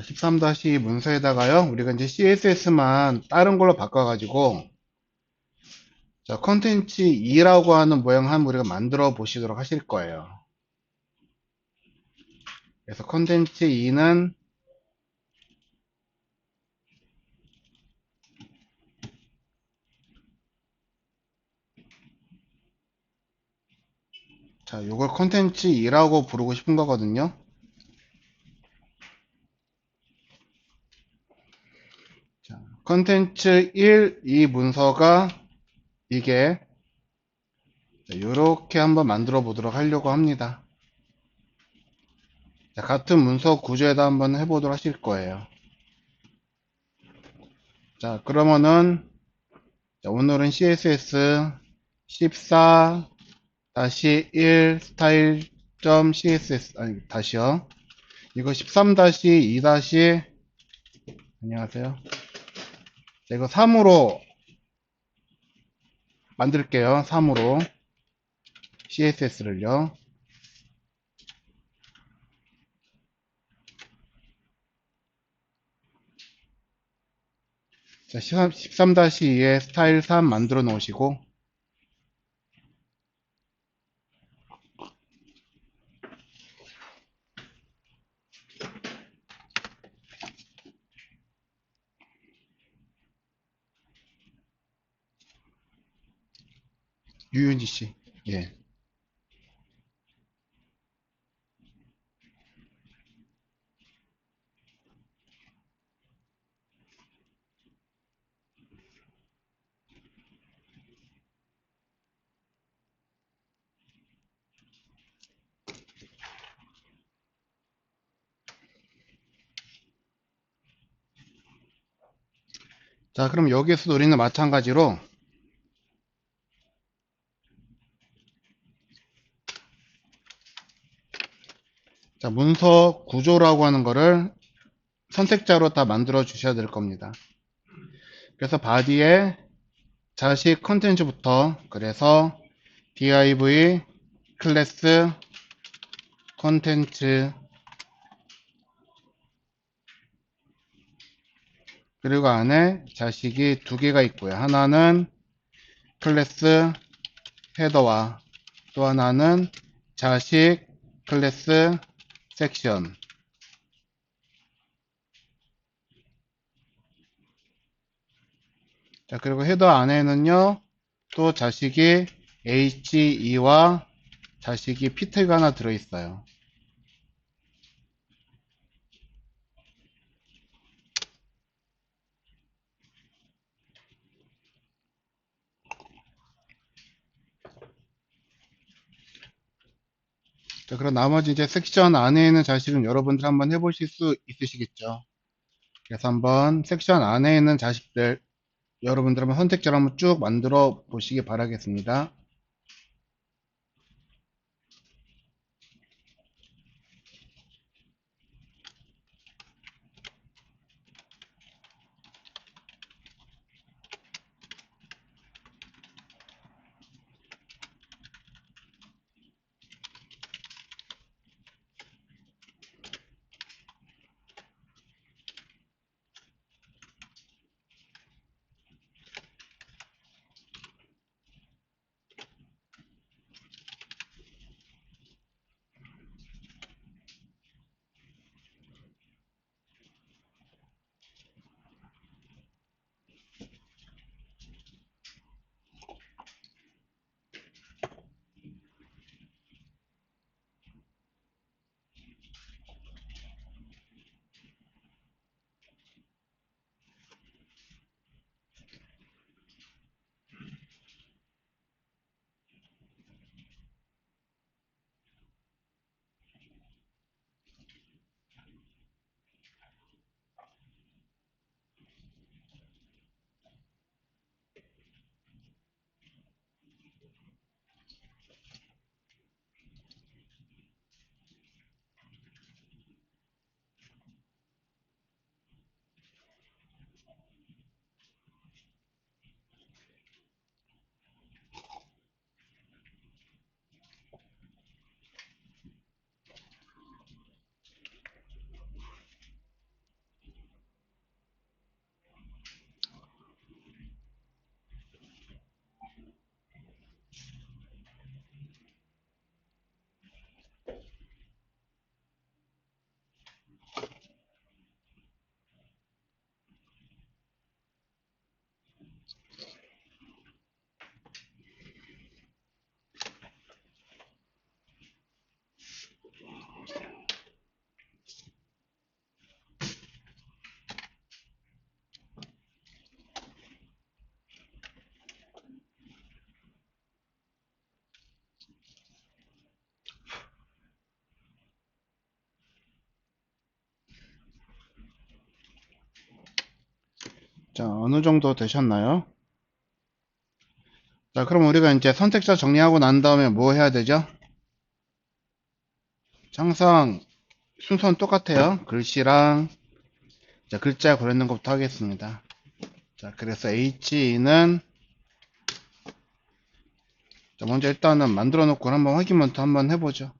자, 13-2 문서에다가요, 우리가 이제 CSS만 다른 걸로 바꿔가지고, 자, 컨텐츠 2라고 하는 모양 한번 우리가 만들어 보시도록 하실 거예요. 그래서 컨텐츠 2는, 자, 요걸 컨텐츠 2라고 부르고 싶은 거거든요. 자, 컨텐츠 1, 이 문서가 이게, 이렇게 한번 만들어 보도록 하려고 합니다. 자, 같은 문서 구조에다 한번 해보도록 하실 거예요. 자, 그러면은, 자, 오늘은 CSS 14-1 스타일.css, 아니, 다시요. 이거 13-2 안녕하세요. 자, 이거 3으로 만들게요. 3으로. CSS를요. 자, 13-2에 스타일 3 만들어 놓으시고, 유윤지 씨. 예. 자, 그럼 여기에서도 우리는 마찬가지로, 자, 문서 구조라고 하는 거를 선택자로 다 만들어 주셔야 될 겁니다. 그래서 바디에 자식 컨텐츠부터, 그래서 div 클래스 컨텐츠, 그리고 안에 자식이 두 개가 있고요. 하나는 클래스 헤더와 또 하나는 자식 클래스 섹션. 자, 그리고 헤더 안에는요, 또 자식이 HE와 자식이 피트가 하나 들어있어요. 자, 그럼 나머지 이제 섹션 안에 있는 자식은 여러분들 한번 해보실 수 있으시겠죠? 그래서 한번 섹션 안에 있는 자식들 여러분들 한번 선택지를 한번 쭉 만들어 보시기 바라겠습니다. 자, 어느 정도 되셨나요? 자, 그럼 우리가 이제 선택자 정리하고 난 다음에 뭐 해야 되죠? 항상 순서는 똑같아요. 글씨랑, 자, 글자 고르는 것부터 하겠습니다. 자, 그래서 H는, 자, 먼저 일단은 만들어 놓고 한번 확인부터 한번 해보죠.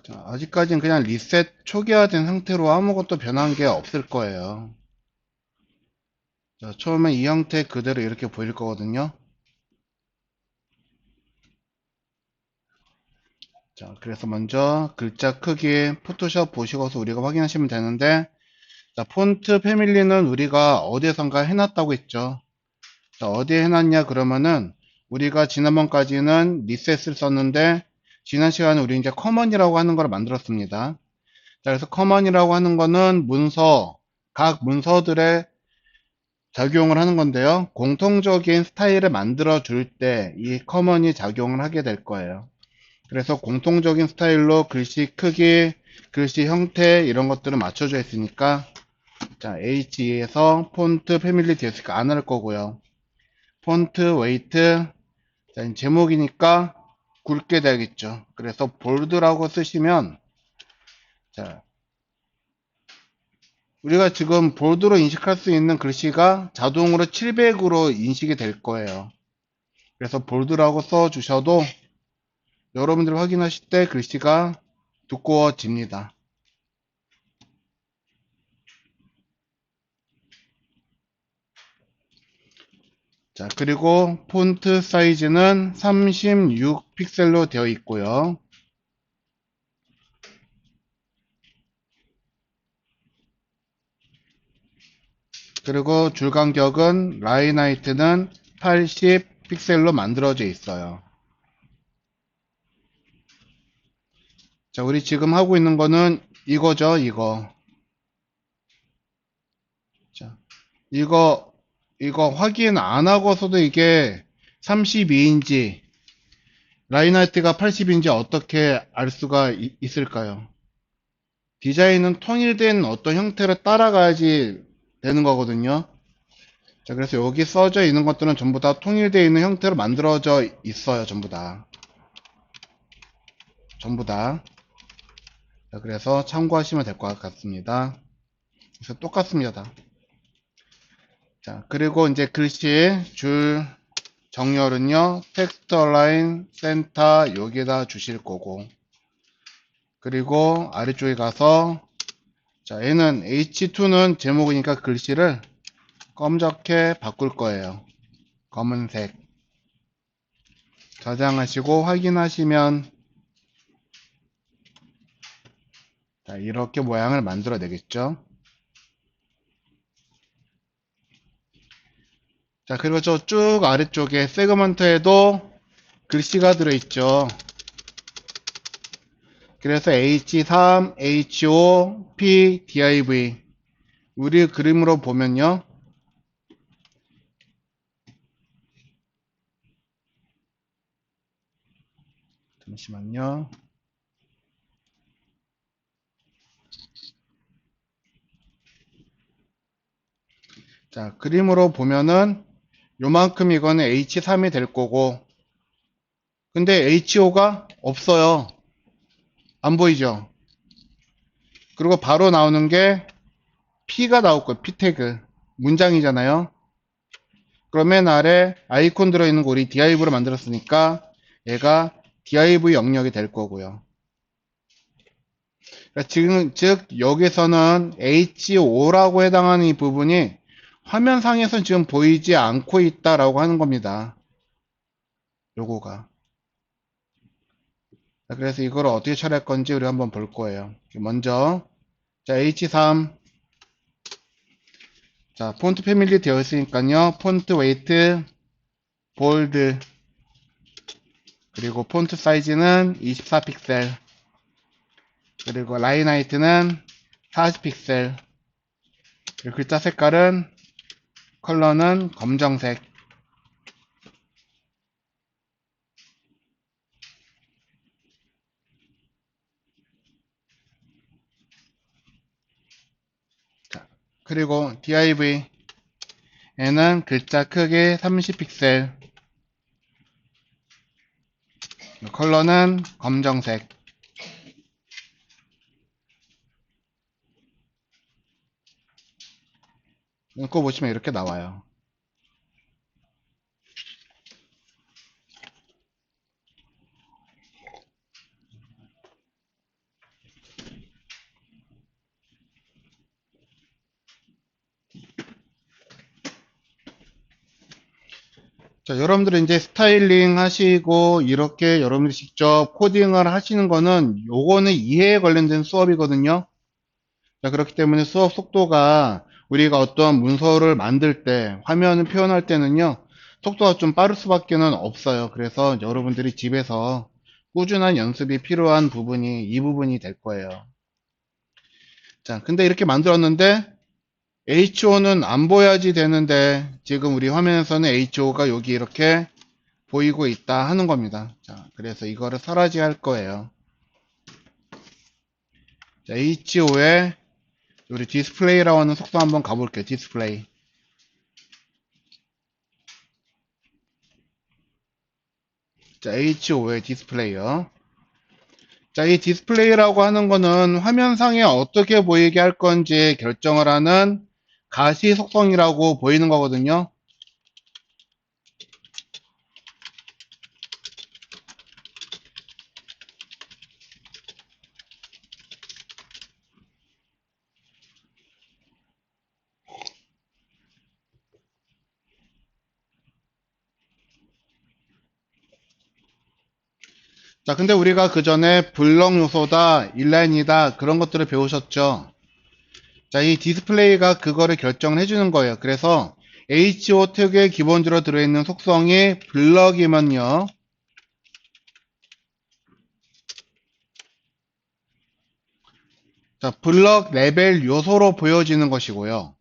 자, 아직까지는 그냥 리셋 초기화된 상태로 아무것도 변한 게 없을 거예요. 자, 처음에 이 형태 그대로 이렇게 보일 거거든요. 자, 그래서 먼저 글자 크기 포토샵 보시고서 우리가 확인하시면 되는데, 자, 폰트 패밀리는 우리가 어디에선가 해놨다고 했죠. 자, 어디에 해놨냐 그러면은 우리가 지난번까지는 리셋을 썼는데 지난 시간에 우리 이제 커먼이라고 하는 걸 만들었습니다. 자, 그래서 커먼이라고 하는 거는 문서, 각 문서들의 작용을 하는 건데요. 공통적인 스타일을 만들어 줄 때 이 커먼이 작용을 하게 될 거예요. 그래서 공통적인 스타일로 글씨 크기, 글씨 형태 이런 것들을 맞춰져 있으니까 자, H2에서 폰트 패밀리 되었으니까 안 할 거고요. 폰트 웨이트, 자, 제목이니까 굵게 돼야겠죠. 그래서 볼드라고 쓰시면 자, 우리가 지금 볼드로 인식할 수 있는 글씨가 자동으로 700으로 인식이 될 거예요. 그래서 볼드라고 써 주셔도 여러분들 확인하실 때 글씨가 두꺼워집니다. 자, 그리고 폰트 사이즈는 36픽셀로 되어 있고요. 그리고 줄 간격은 라인 하이트는 80픽셀로 만들어져 있어요. 자, 우리 지금 하고 있는 거는 이거죠, 이거. 자, 이거 확인 안 하고서도 이게 32인지, 라인 하이트가 80인지 어떻게 알 수가 있을까요? 디자인은 통일된 어떤 형태를 따라가야지 되는 거거든요. 자, 그래서 여기 써져 있는 것들은 전부 다 통일되어 있는 형태로 만들어져 있어요, 전부 다. 전부 다. 자, 그래서 참고하시면 될 것 같습니다. 그래서 똑같습니다. 자, 그리고 이제 글씨 줄 정렬은요, 텍스트 얼라인 센터 여기에다 주실 거고, 그리고 아래쪽에 가서, 자, 얘는 H2는 제목이니까 글씨를 검게 바꿀 거예요. 검은색. 저장하시고 확인하시면, 자, 이렇게 모양을 만들어내겠죠. 자, 그리고 저 쭉 아래쪽에 세그먼트에도 글씨가 들어있죠. 그래서 H3, HO, P, DIV. 우리 그림으로 보면요. 잠시만요. 자, 그림으로 보면은 요만큼 이거는 H3이 될 거고, 근데 HO가 없어요. 안 보이죠? 그리고 바로 나오는 게 P가 나올 거예요. P 태그. 문장이잖아요. 그러면 아래 아이콘 들어있는 거 우리 div로 만들었으니까 얘가 div 영역이 될 거고요. 그러니까 지금 즉 여기서는 HO라고 해당하는 이 부분이 화면상에서 지금 보이지 않고 있다라고 하는 겁니다. 요거가. 자, 그래서 이걸 어떻게 처리할 건지 우리 한번 볼 거예요. 먼저 자, H3 자, 폰트 패밀리 되어 있으니까요. 폰트 웨이트 볼드 그리고 폰트 사이즈는 24픽셀 그리고 라인 하이트는 40픽셀 그리고 글자 색깔은 컬러는 검정색. 자, 그리고 div 에는 글자 크기 30픽셀, 컬러는 검정색. 읽고 보시면 이렇게 나와요. 자, 여러분들이 이제 스타일링 하시고 이렇게 여러분들이 직접 코딩을 하시는 거는 요거는 이해에 관련된 수업이거든요. 자, 그렇기 때문에 수업 속도가 우리가 어떤 문서를 만들 때, 화면을 표현할 때는요, 속도가 좀 빠를 수밖에는 없어요. 그래서 여러분들이 집에서 꾸준한 연습이 필요한 부분이 이 부분이 될 거예요. 자, 근데 이렇게 만들었는데 HO는 안 보여야지 되는데 지금 우리 화면에서는 HO가 여기 이렇게 보이고 있다 하는 겁니다. 자, 그래서 이거를 사라지 할 거예요. 자, HO에 우리 디스플레이라고 하는 속도 한번 가볼게요. 디스플레이. 자, HO의 디스플레이요. 자, 이 디스플레이라고 하는 거는 화면상에 어떻게 보이게 할 건지 결정을 하는 가시 속성이라고 보이는 거거든요. 자, 근데 우리가 그 전에 블럭 요소다, 인라인이다, 그런 것들을 배우셨죠? 자, 이 디스플레이가 그거를 결정을 해주는 거예요. 그래서 HO 태그에 기본적으로 들어있는 속성이 블럭이면요. 자, 블럭 레벨 요소로 보여지는 것이고요.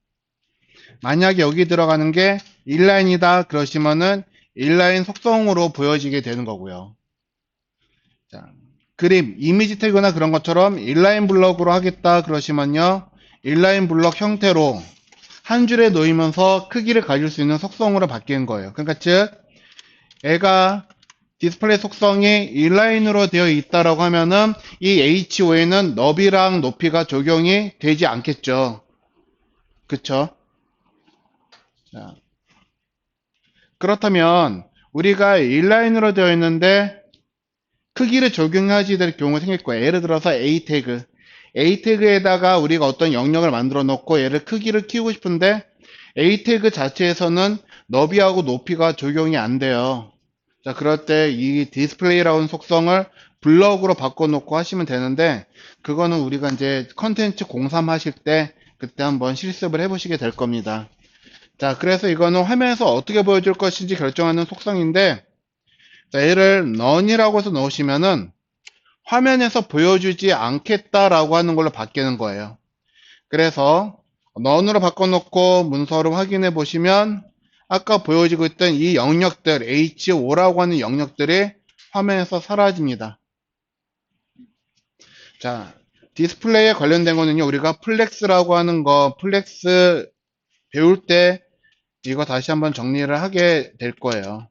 만약에 여기 들어가는 게 인라인이다 그러시면은 인라인 속성으로 보여지게 되는 거고요. 자, 그림, 이미지 태그나 그런 것처럼 인라인 블럭으로 하겠다 그러시면요. 인라인 블럭 형태로 한 줄에 놓이면서 크기를 가질 수 있는 속성으로 바뀌는 거예요. 그러니까 즉 얘가 디스플레이 속성이 인라인으로 되어 있다라고 하면은 이 HO에는 너비랑 높이가 적용이 되지 않겠죠. 그쵸? 자, 그렇다면 우리가 인라인으로 되어 있는데 크기를 적용하지 될 경우가 생길 거예요. 예를 들어서 A 태그. A 태그에다가 우리가 어떤 영역을 만들어 놓고 얘를 크기를 키우고 싶은데 A 태그 자체에서는 너비하고 높이가 적용이 안 돼요. 자, 그럴 때 이 디스플레이라는 속성을 블럭으로 바꿔놓고 하시면 되는데 그거는 우리가 이제 컨텐츠 03 하실 때 그때 한번 실습을 해보시게 될 겁니다. 자, 그래서 이거는 화면에서 어떻게 보여줄 것인지 결정하는 속성인데 자, 얘를 none이라고 해서 넣으시면은 화면에서 보여주지 않겠다라고 하는 걸로 바뀌는 거예요. 그래서 none으로 바꿔놓고 문서를 확인해 보시면 아까 보여지고 있던 이 영역들 H5라고 하는 영역들이 화면에서 사라집니다. 자, 디스플레이에 관련된 거는요. 우리가 플렉스라고 하는 거 플렉스 배울 때 이거 다시 한번 정리를 하게 될 거예요.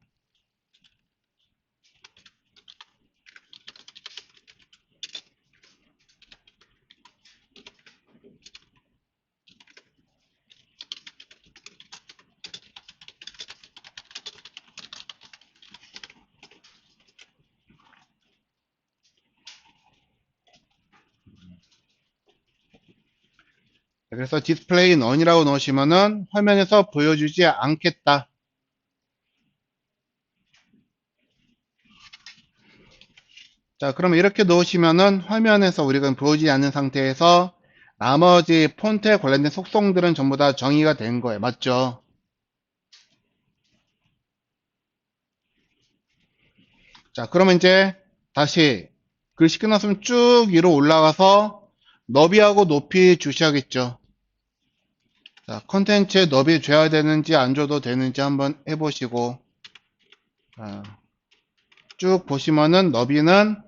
그래서 디스플레이 none이라고 넣으시면은 화면에서 보여주지 않겠다. 자, 그러면 이렇게 넣으시면은 화면에서 우리가 보여지지 않는 상태에서 나머지 폰트에 관련된 속성들은 전부 다 정의가 된 거예요. 맞죠? 자, 그러면 이제 다시 글씨 끝났으면 쭉 위로 올라가서 너비하고 높이 주셔야겠죠. 자, 컨텐츠에 너비 줘야 되는지 안 줘도 되는지 한번 해보시고, 자, 쭉 보시면은 너비는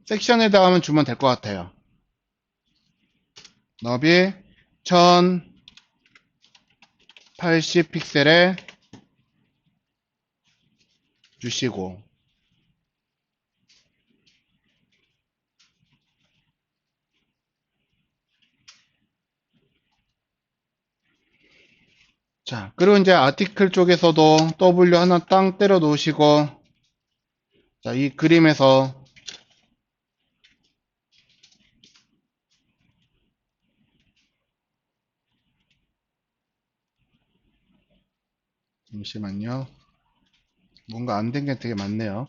섹션에다가만 주면 될 것 같아요. 너비 1080 픽셀에 주시고, 자, 그리고 이제 아티클 쪽에서도 W 하나 땅 때려 놓으시고, 자, 이 그림에서 잠시만요. 뭔가 안 된 게 되게 많네요.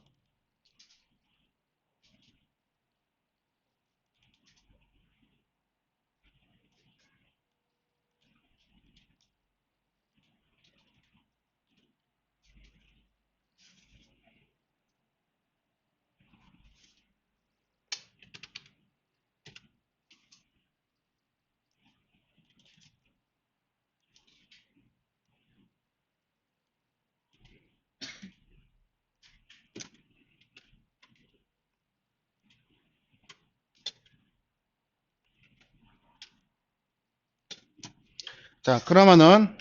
자, 그러면은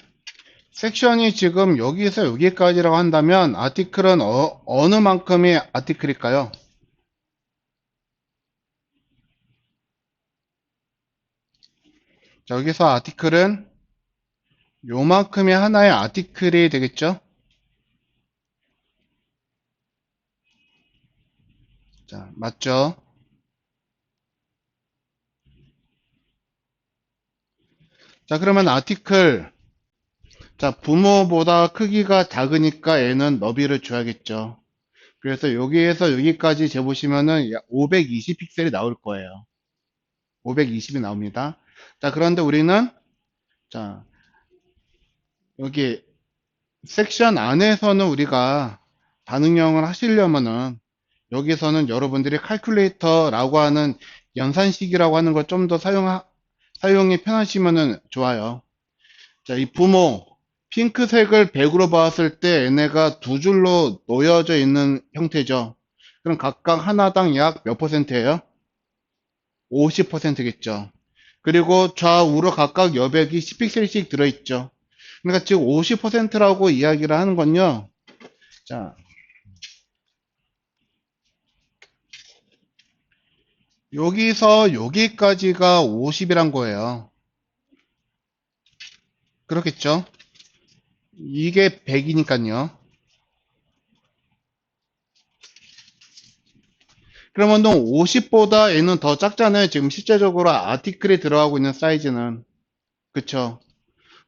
섹션이 지금 여기서 여기까지라고 한다면 아티클은 어느 만큼의 아티클일까요? 자, 여기서 아티클은 요만큼의 하나의 아티클이 되겠죠? 자, 맞죠? 자, 그러면 아티클, 자, 부모보다 크기가 작으니까 얘는 너비를 줘야겠죠. 그래서 여기에서 여기까지 재보시면은 520 픽셀이 나올 거예요. 520이 나옵니다. 자, 그런데 우리는, 자, 여기 섹션 안에서는 우리가 반응형을 하시려면은 여기서는 여러분들이 칼큘레이터라고 하는 연산식이라고 하는 걸 좀 더 사용이 편하시면은 좋아요. 자, 이 부모, 핑크색을 100으로 봤을 때 얘네가 두 줄로 놓여져 있는 형태죠. 그럼 각각 하나당 약 몇 퍼센트예요? 50%겠죠. 그리고 좌우로 각각 여백이 10픽셀씩 들어있죠. 그러니까 지금 50%라고 이야기를 하는 건요. 자, 여기서 여기까지가 50이란 거예요. 그렇겠죠? 이게 100이니까요. 그러면 50보다 얘는 더 작잖아요. 지금 실제적으로 아티클이 들어가고 있는 사이즈는. 그쵸?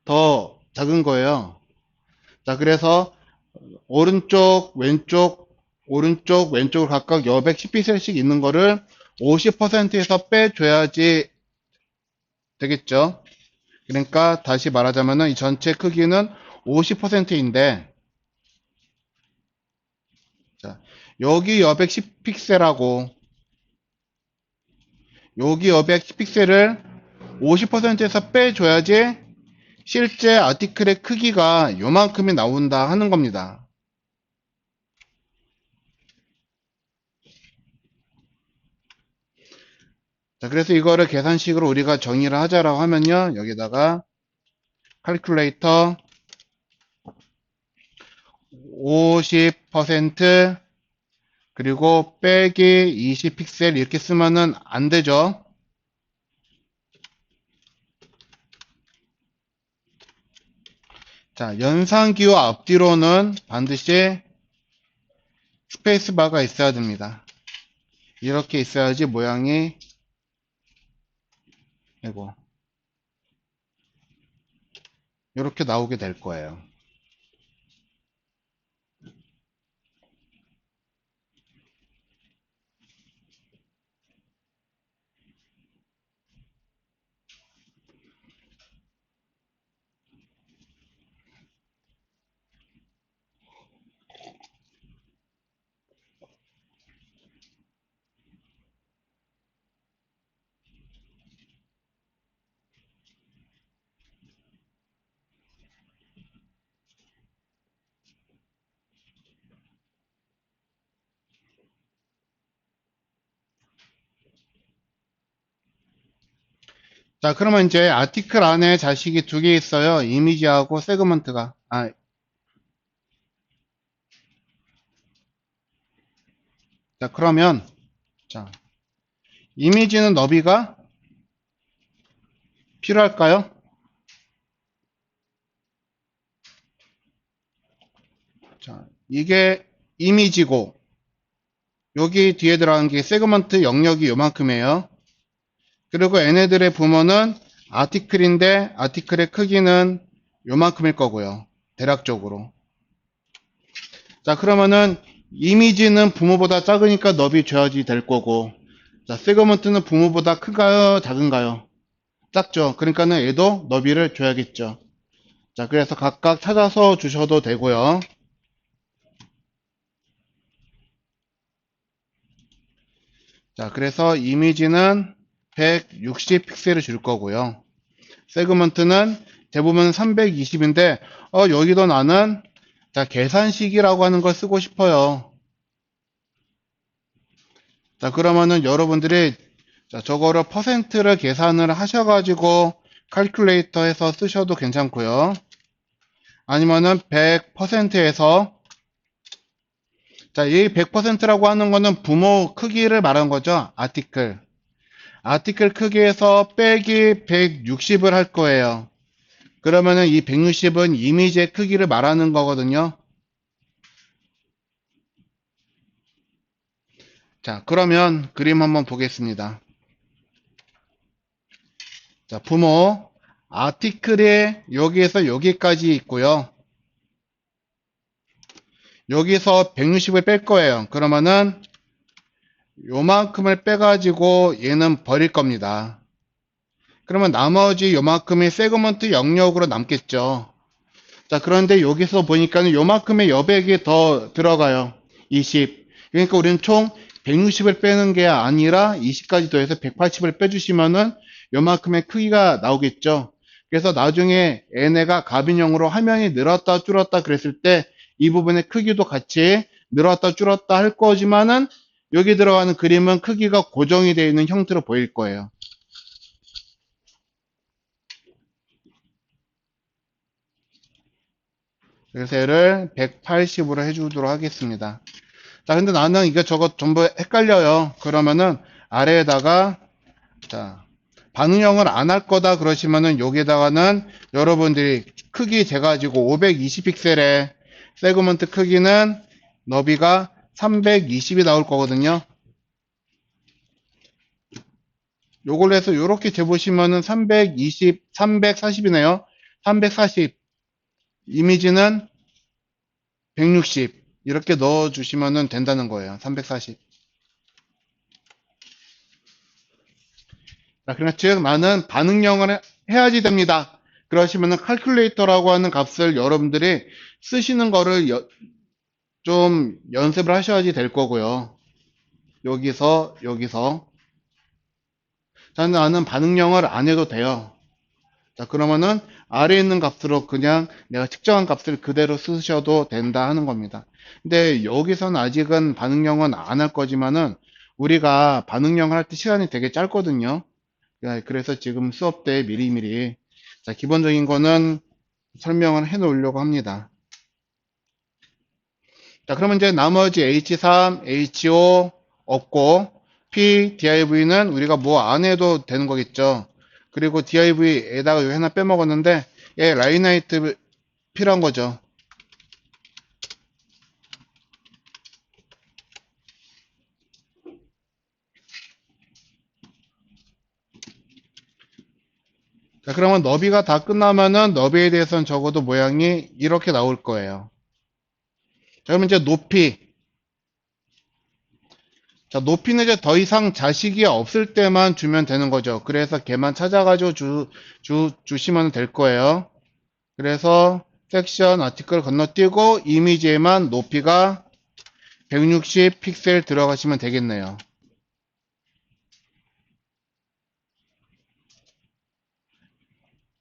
더 작은 거예요. 자, 그래서 오른쪽, 왼쪽, 오른쪽, 왼쪽을 각각 여백 10픽셀씩 있는 거를 50%에서 빼줘야지 되겠죠? 그러니까 다시 말하자면은 이 전체 크기는 50%인데, 자, 여기 여백 10픽셀하고 여기 여백 10픽셀을 50%에서 빼줘야지 실제 아티클의 크기가 요만큼이 나온다 하는 겁니다. 자, 그래서 이거를 계산식으로 우리가 정의를 하자라고 하면요. 여기다가 칼큘레이터 50% 그리고 빼기 20픽셀 이렇게 쓰면은 안 되죠. 자, 연산기호 앞뒤로는 반드시 스페이스바가 있어야 됩니다. 이렇게 있어야지 모양이, 이거 이렇게 나오게 될 거예요. 자, 그러면 이제 아티클 안에 자식이 두 개 있어요. 이미지하고 세그먼트가. 자, 그러면, 자, 이미지는 너비가 필요할까요? 자, 이게 이미지고, 여기 뒤에 들어간 게 세그먼트 영역이 요만큼이에요. 그리고 얘네들의 부모는 아티클인데, 아티클의 크기는 요만큼일 거고요. 대략적으로. 자, 그러면은, 이미지는 부모보다 작으니까 너비 줘야지 될 거고, 자, 세그먼트는 부모보다 큰가요? 작은가요? 작죠. 그러니까는 얘도 너비를 줘야겠죠. 자, 그래서 각각 찾아서 주셔도 되고요. 자, 그래서 이미지는 160 픽셀을 줄 거고요. 세그먼트는 대부분 320인데, 여기도 나는, 자, 계산식이라고 하는 걸 쓰고 싶어요. 자, 그러면은 여러분들이, 자, 저거를 퍼센트를 계산을 하셔가지고, 칼큘레이터에서 쓰셔도 괜찮고요. 아니면은 100%에서, 자, 이 100%라고 하는 거는 부모 크기를 말한 거죠. 아티클. 아티클 크기에서 빼기 160을 할 거예요. 그러면은 이 160은 이미지의 크기를 말하는 거거든요. 자, 그러면 그림 한번 보겠습니다. 자, 부모 아티클이 여기에서 여기까지 있고요. 여기서 160을 뺄 거예요. 그러면은 요만큼을 빼가지고 얘는 버릴 겁니다. 그러면 나머지 요만큼이 세그먼트 영역으로 남겠죠. 자, 그런데 여기서 보니까는 요만큼의 여백이 더 들어가요. 20. 그러니까 우리는 총 160을 빼는 게 아니라 20까지 더해서 180을 빼주시면은 요만큼의 크기가 나오겠죠. 그래서 나중에 얘네가 가빈형으로 화면이 늘었다 줄었다 그랬을 때 이 부분의 크기도 같이 늘었다 줄었다 할 거지만은 여기 들어가는 그림은 크기가 고정이 되어 있는 형태로 보일 거예요. 그래서 얘를 180으로 해주도록 하겠습니다. 자, 근데 나는 이거 저거 전부 헷갈려요. 그러면은 아래에다가, 자, 반응형을 안 할 거다 그러시면은 여기에다가는 여러분들이 크기 재가지고 520픽셀에 세그먼트 크기는 너비가 320이 나올 거거든요. 요걸로 해서 요렇게 재보시면은 320, 340이네요. 340. 이미지는 160. 이렇게 넣어주시면 된다는 거예요. 340. 자, 그러니까 즉 나는 반응형을 해야지 됩니다. 그러시면은 칼큘레이터라고 하는 값을 여러분들이 쓰시는 거를 좀 연습을 하셔야지 될 거고요. 여기서. 자, 나는 반응형을 안 해도 돼요. 자, 그러면은 아래에 있는 값으로 그냥 내가 측정한 값을 그대로 쓰셔도 된다 하는 겁니다. 근데 여기서는 아직은 반응형은 안 할 거지만은 우리가 반응형을 할 때 시간이 되게 짧거든요. 그래서 지금 수업 때 미리미리 자, 기본적인 거는 설명을 해 놓으려고 합니다. 자, 그러면 이제 나머지 H3, HO 없고 P, DIV는 우리가 뭐 안 해도 되는 거겠죠. 그리고 DIV에다가 이거 하나 빼먹었는데 얘 라이나이트 필요한 거죠. 자, 그러면 너비가 다 끝나면은 너비에 대해서는 적어도 모양이 이렇게 나올 거예요. 자, 그러면 이제 높이. 자, 높이는 이제 더 이상 자식이 없을 때만 주면 되는 거죠. 그래서 걔만 찾아가지고 주시면 될 거예요. 그래서 섹션 아티클 건너뛰고 이미지에만 높이가 160 픽셀 들어가시면 되겠네요.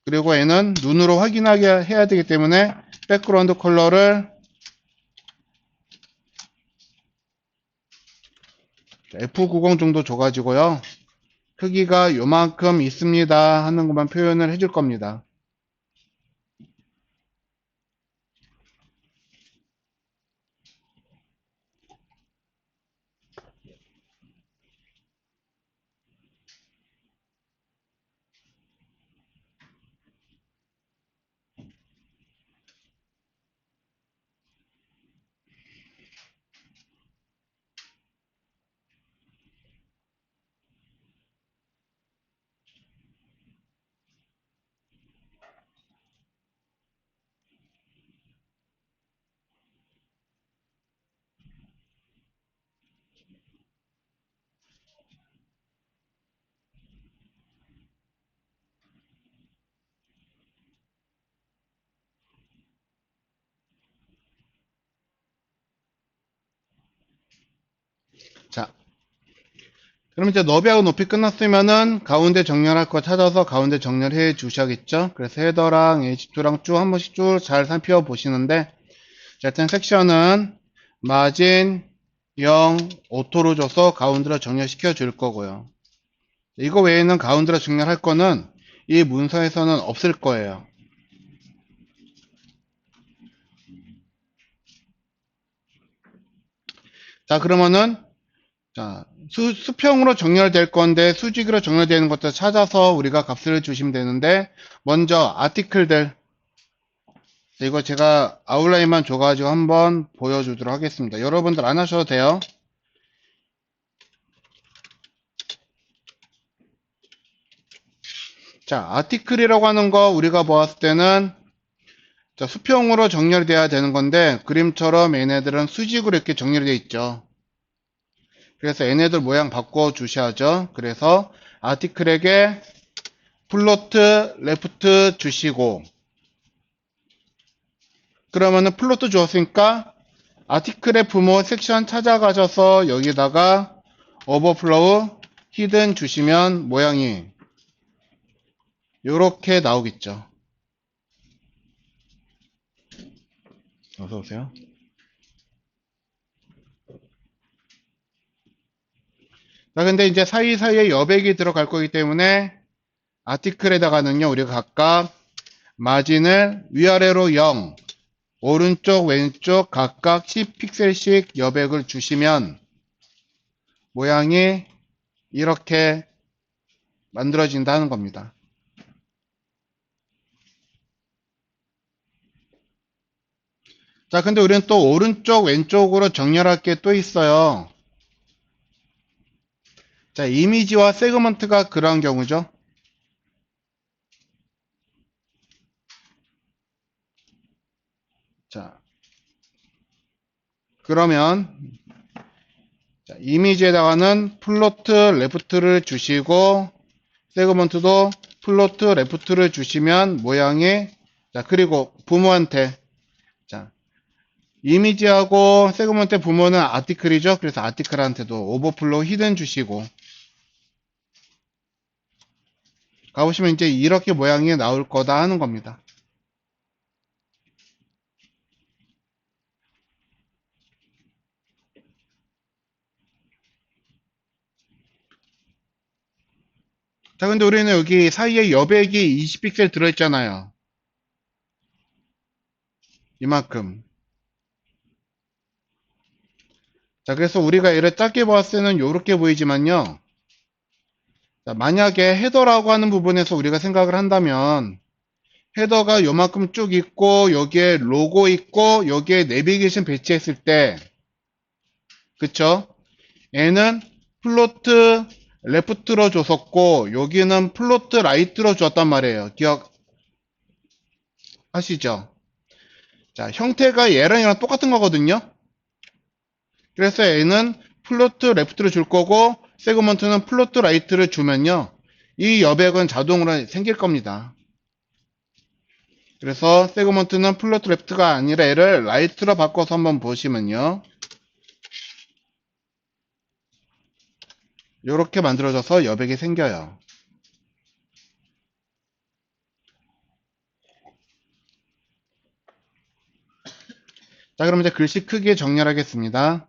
그리고 얘는 눈으로 확인하게 해야 되기 때문에 백그라운드 컬러를 F90 정도 줘가지고요. 크기가 요만큼 있습니다 하는 것만 표현을 해줄 겁니다. 자, 그럼 이제 너비하고 높이 끝났으면은 가운데 정렬할 거 찾아서 가운데 정렬해 주셔야겠죠. 그래서 헤더랑 H2랑 쭉 한 번씩 쭉 잘 살펴보시는데, 자, 일단 섹션은 마진 0 오토로 줘서 가운데로 정렬시켜 줄 거고요. 이거 외에는 가운데로 정렬할 거는 이 문서에서는 없을 거예요. 자, 그러면은 자, 수평으로 정렬될 건데 수직으로 정렬되는 것도 찾아서 우리가 값을 주시면 되는데, 먼저 아티클들, 이거 제가 아웃라인만 줘가지고 한번 보여주도록 하겠습니다. 여러분들 안 하셔도 돼요. 자, 아티클이라고 하는 거 우리가 보았을 때는 자, 수평으로 정렬돼야 되는 건데, 그림처럼 얘네들은 수직으로 이렇게 정렬이 되어 있죠. 그래서 얘네들 모양 바꿔 주셔야죠. 그래서 아티클에게 플로트 레프트 주시고, 그러면은 플로트 주었으니까 아티클의 부모 섹션 찾아가셔서 여기다가 오버플로우 히든 주시면 모양이 요렇게 나오겠죠. 어서오세요. 자, 근데 이제 사이사이에 여백이 들어갈 거기 때문에 아티클에다가는요, 우리가 각각 마진을 위아래로 0, 오른쪽, 왼쪽 각각 10픽셀씩 여백을 주시면 모양이 이렇게 만들어진다는 겁니다. 자, 근데 우리는 또 오른쪽, 왼쪽으로 정렬할 게 또 있어요. 자, 이미지와 세그먼트가 그러한 경우죠. 자, 그러면 자, 이미지에다가는 플로트 레프트를 주시고 세그먼트도 플로트 레프트를 주시면 모양이 자, 그리고 부모한테 자, 이미지하고 세그먼트 부모는 아티클이죠. 그래서 아티클한테도 오버플로우 히든 주시고 가보시면 이제 이렇게 모양이 나올 거다 하는 겁니다. 자, 근데 우리는 여기 사이에 여백이 20픽셀 들어있잖아요. 이만큼. 자, 그래서 우리가 얘를 짧게 봤을 때는 이렇게 보이지만요. 자, 만약에 헤더라고 하는 부분에서 우리가 생각을 한다면 헤더가 요만큼 쭉 있고 여기에 로고 있고 여기에 내비게이션 배치했을 때 그쵸? 얘는 플로트 레프트로 줬었고 여기는 플로트 라이트로 줬단 말이에요. 기억하시죠? 자, 형태가 얘랑 똑같은 거거든요. 그래서 얘는 플로트 레프트를 줄 거고 세그먼트는 플로트 라이트를 주면요. 이 여백은 자동으로 생길 겁니다. 그래서 세그먼트는 플로트 레프트가 아니라 얘를 라이트로 바꿔서 한번 보시면요. 이렇게 만들어져서 여백이 생겨요. 자, 그럼 이제 글씨 크기 정렬하겠습니다.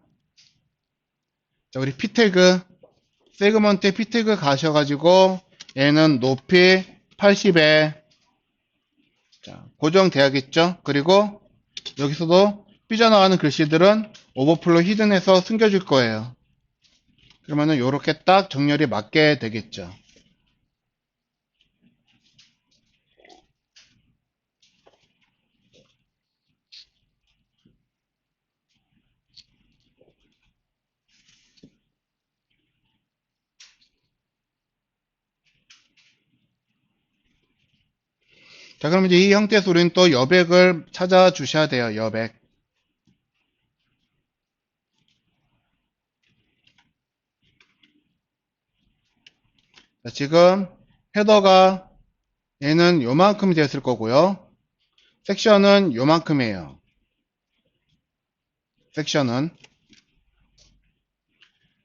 자, 우리 p 태그 세그먼트에 피트가 가셔가지고 얘는 높이 80에 자, 고정돼야겠죠. 그리고 여기서도 삐져나가는 글씨들은 오버플로 히든해서 숨겨줄 거예요. 그러면은 요렇게 딱 정렬이 맞게 되겠죠. 자, 그럼 이제 이 형태에서 우리는 또 여백을 찾아 주셔야 돼요. 여백. 자, 지금 헤더가 얘는 요만큼 되었을 거고요. 섹션은 요만큼이에요. 섹션은.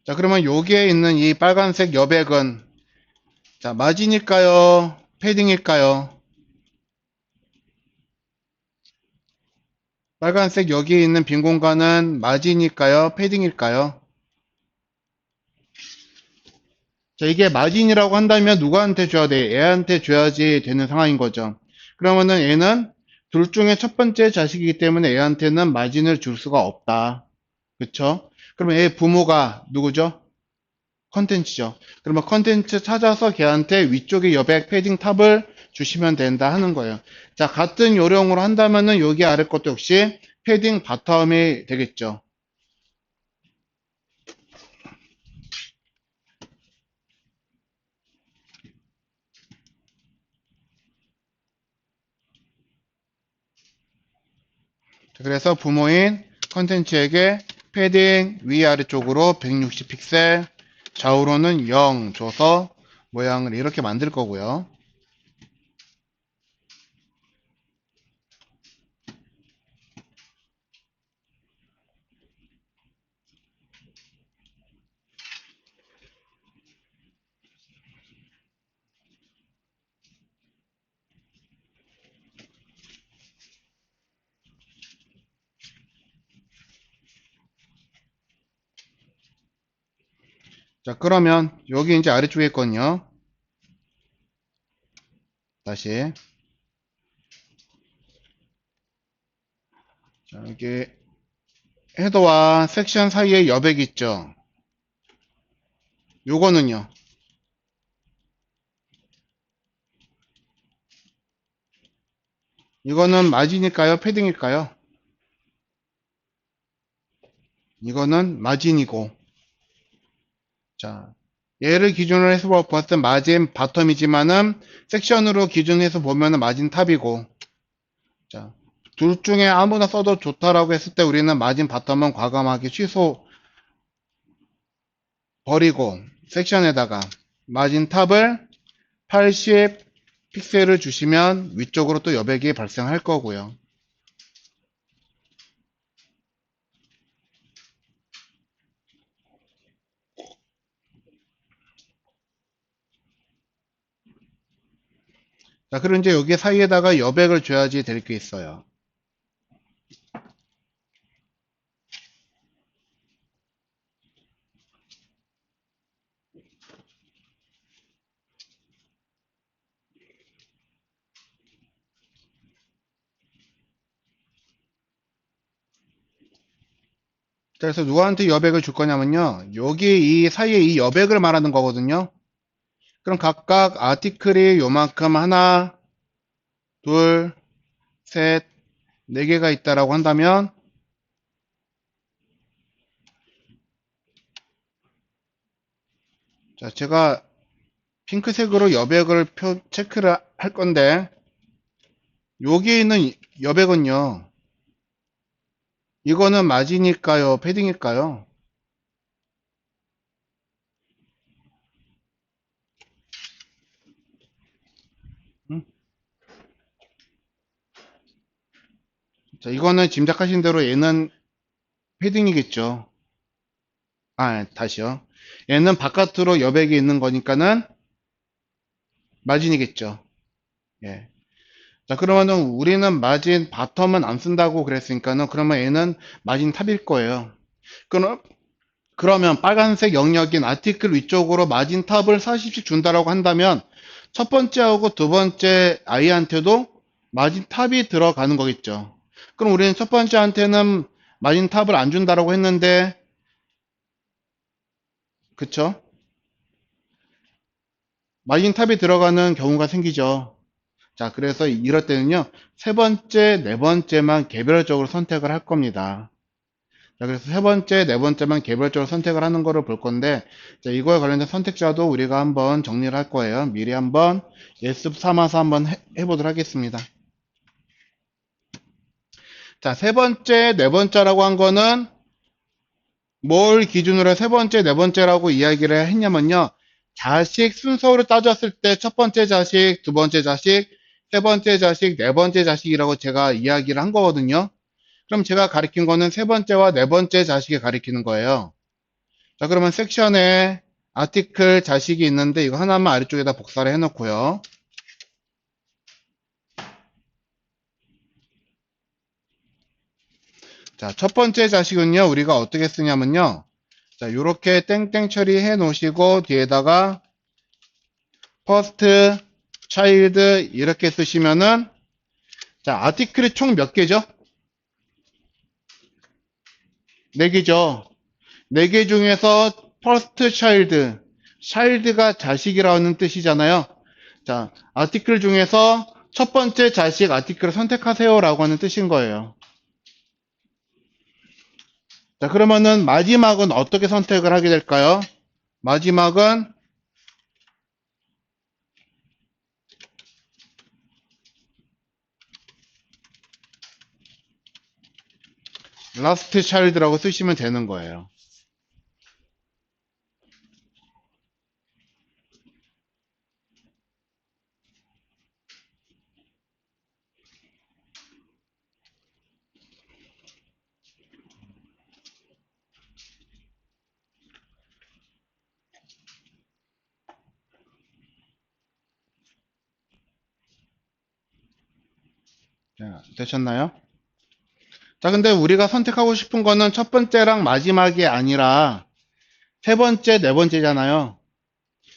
자, 그러면 여기에 있는 이 빨간색 여백은 자, 마진일까요? 패딩일까요? 빨간색 여기에 있는 빈 공간은 마진일까요? 패딩일까요? 자, 이게 마진이라고 한다면 누구한테 줘야 돼? 얘한테 줘야지 되는 상황인 거죠. 그러면은 얘는 둘 중에 첫 번째 자식이기 때문에 얘한테는 마진을 줄 수가 없다. 그쵸? 그러면 얘 부모가 누구죠? 컨텐츠죠. 그러면 컨텐츠 찾아서 걔한테 위쪽에 여백 패딩 탑을 주시면 된다 하는 거예요. 자, 같은 요령으로 한다면은 여기 아래 것도 역시 패딩 바텀이 되겠죠. 자, 그래서 부모인 컨텐츠에게 패딩 위아래쪽으로 160 픽셀, 좌우로는 0 줘서 모양을 이렇게 만들 거고요. 자, 그러면 여기 이제 아래쪽에 있거든요. 다시. 자, 여기 헤더와 섹션 사이에 여백이 있죠. 요거는요. 이거는 마진일까요? 패딩일까요? 이거는 마진이고. 자, 얘를 기준으로 해서 봤을 때 마진 바텀이지만은 섹션으로 기준해서 보면은 마진 탑이고. 자, 둘 중에 아무나 써도 좋다라고 했을 때 우리는 마진 바텀은 과감하게 취소 버리고 섹션에다가 마진 탑을 80 픽셀을 주시면 위쪽으로 또 여백이 발생할 거고요. 자, 그리고 이제 여기 사이에다가 여백을 줘야지 될 게 있어요. 자, 그래서 누구한테 여백을 줄 거냐면요. 여기 이 사이에 이 여백을 말하는 거거든요. 그럼 각각 아티클이 요만큼 하나, 둘, 셋, 네 개가 있다라고 한다면 자, 제가 핑크색으로 여백을 체크를 할 건데 여기에 있는 여백은요. 이거는 마진일까요? 패딩일까요? 음? 자, 이거는 짐작하신 대로 얘는 패딩이겠죠. 아, 다시요. 얘는 바깥으로 여백이 있는 거니까는 마진이겠죠. 예. 자, 그러면은 우리는 마진 바텀은 안 쓴다고 그랬으니까는 그러면 얘는 마진 탑일 거예요. 그럼 그러면 빨간색 영역인 아티클 위쪽으로 마진 탑을 40씩 준다라고 한다면 첫 번째하고 두 번째 아이한테도 마진 탑이 들어가는 거겠죠. 그럼 우리는 첫 번째한테는 마진 탑을 안 준다라고 했는데, 그쵸? 마진 탑이 들어가는 경우가 생기죠. 자, 그래서 이럴 때는요, 세 번째, 네 번째만 개별적으로 선택을 할 겁니다. 자, 그래서 세 번째, 네 번째만 개별적으로 선택을 하는 거를 볼 건데, 자, 이거에 관련된 선택자도 우리가 한번 정리를 할 거예요. 미리 한번 예습 삼아서 한번 해보도록 하겠습니다. 자, 세 번째, 네 번째라고 한 거는 뭘 기준으로 세 번째, 네 번째라고 이야기를 했냐면요. 자식 순서로 따졌을 때 첫 번째 자식, 두 번째 자식, 세 번째 자식, 네 번째 자식이라고 제가 이야기를 한 거거든요. 그럼 제가 가리킨 거는 세 번째와 네 번째 자식이 가리키는 거예요. 자, 그러면 섹션에 아티클 자식이 있는데 이거 하나만 아래쪽에다 복사를 해놓고요. 자, 첫 번째 자식은요, 우리가 어떻게 쓰냐면요. 자, 요렇게 땡땡 처리해 놓으시고 뒤에다가 first child 이렇게 쓰시면은 자, 아티클이 총 몇 개죠? 4개죠. 4개 중에서 first child, child가 자식이라는 뜻이잖아요. 자, 아티클 중에서 첫 번째 자식 아티클을 선택하세요 라고 하는 뜻인 거예요. 자, 그러면은 마지막은 어떻게 선택을 하게 될까요? 마지막은 last child라고 쓰시면 되는 거예요. 자, 되셨나요? 자, 근데 우리가 선택하고 싶은 거는 첫 번째랑 마지막이 아니라 세 번째, 네 번째잖아요.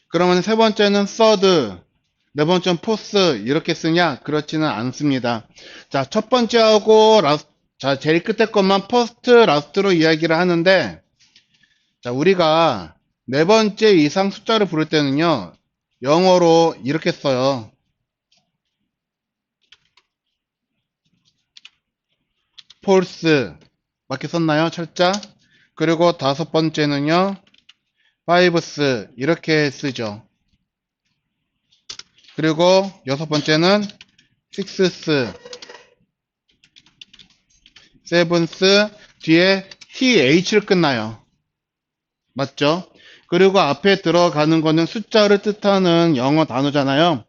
그러면 세 번째는 third, 네 번째는 fourth 이렇게 쓰냐? 그렇지는 않습니다. 자, 첫 번째하고 라스트, 자, 제일 끝에 것만 first, last로 이야기를 하는데, 자, 우리가 네 번째 이상 숫자를 부를 때는요, 영어로 이렇게 써요. false. 맞게 썼나요? 철자. 그리고 다섯 번째는요, fives. 이렇게 쓰죠. 그리고 여섯 번째는 sixes, sevens. 뒤에 th를 끝나요. 맞죠? 그리고 앞에 들어가는 거는 숫자를 뜻하는 영어 단어잖아요.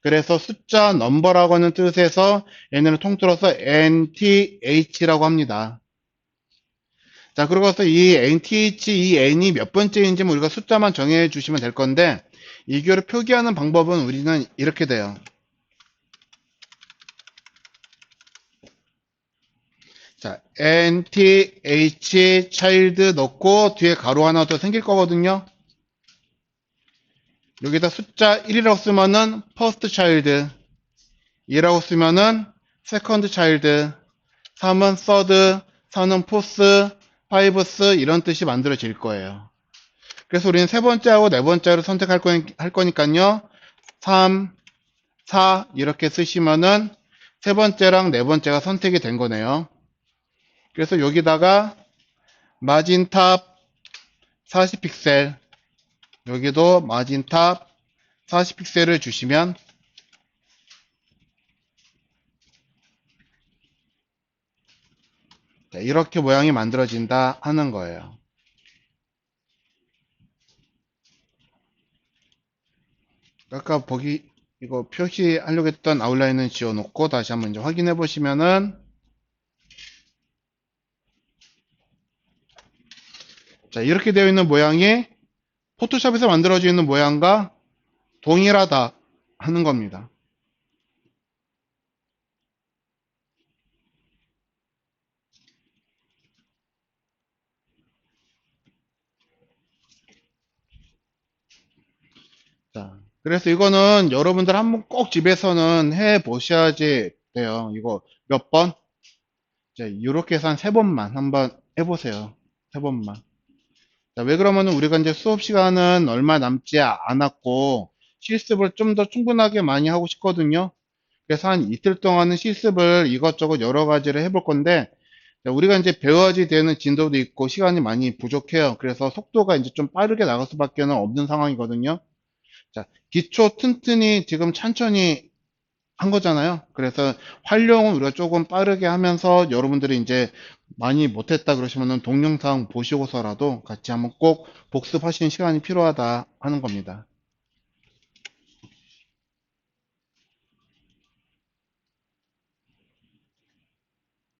그래서 숫자 넘버라고 하는 뜻에서 얘네를 통틀어서 NTH라고 합니다. 자, 그리고서 이 NTH, 이 N이 몇 번째인지 우리가 숫자만 정해 주시면 될 건데, 이거를 표기하는 방법은 우리는 이렇게 돼요. 자, NTH child 넣고 뒤에 가로 하나 더 생길 거거든요. 여기다 숫자 1이라고 쓰면은 first child, 2라고 쓰면은 second child, 3은 third, 4는 fourth, fifth 이런 뜻이 만들어질 거예요. 그래서 우리는 세 번째하고 네 번째를 선택할 거니까요. 3, 4 이렇게 쓰시면은 세 번째랑 네 번째가 선택이 된 거네요. 그래서 여기다가 마진탑 40픽셀, 여기도 마진탑 40픽셀을 주시면 이렇게 모양이 만들어진다 하는 거예요. 아까 보기 이거 표시하려고 했던 아웃라인은 지워놓고 다시 한번 이제 확인해 보시면은 자, 이렇게 되어 있는 모양이 포토샵에서 만들어져 있는 모양과 동일하다 하는 겁니다. 그래서 이거는 여러분들 한번 꼭 집에서는 해 보셔야지 돼요. 이거 몇 번? 이제 이렇게 해서 한 세 번만 한번 해보세요. 세 번만. 자, 왜 그러면은 우리가 이제 수업 시간은 얼마 남지 않았고 실습을 좀 더 충분하게 많이 하고 싶거든요. 그래서 한 이틀 동안은 실습을 이것저것 여러 가지를 해볼 건데 자, 우리가 이제 배워야지 되는 진도도 있고 시간이 많이 부족해요. 그래서 속도가 이제 좀 빠르게 나갈 수밖에 없는 상황이거든요. 자, 기초 튼튼히 지금 천천히 한 거잖아요. 그래서 활용은 우리가 조금 빠르게 하면서 여러분들이 이제 많이 못했다 그러시면은 동영상 보시고서라도 같이 한번 꼭 복습하시는 시간이 필요하다 하는 겁니다.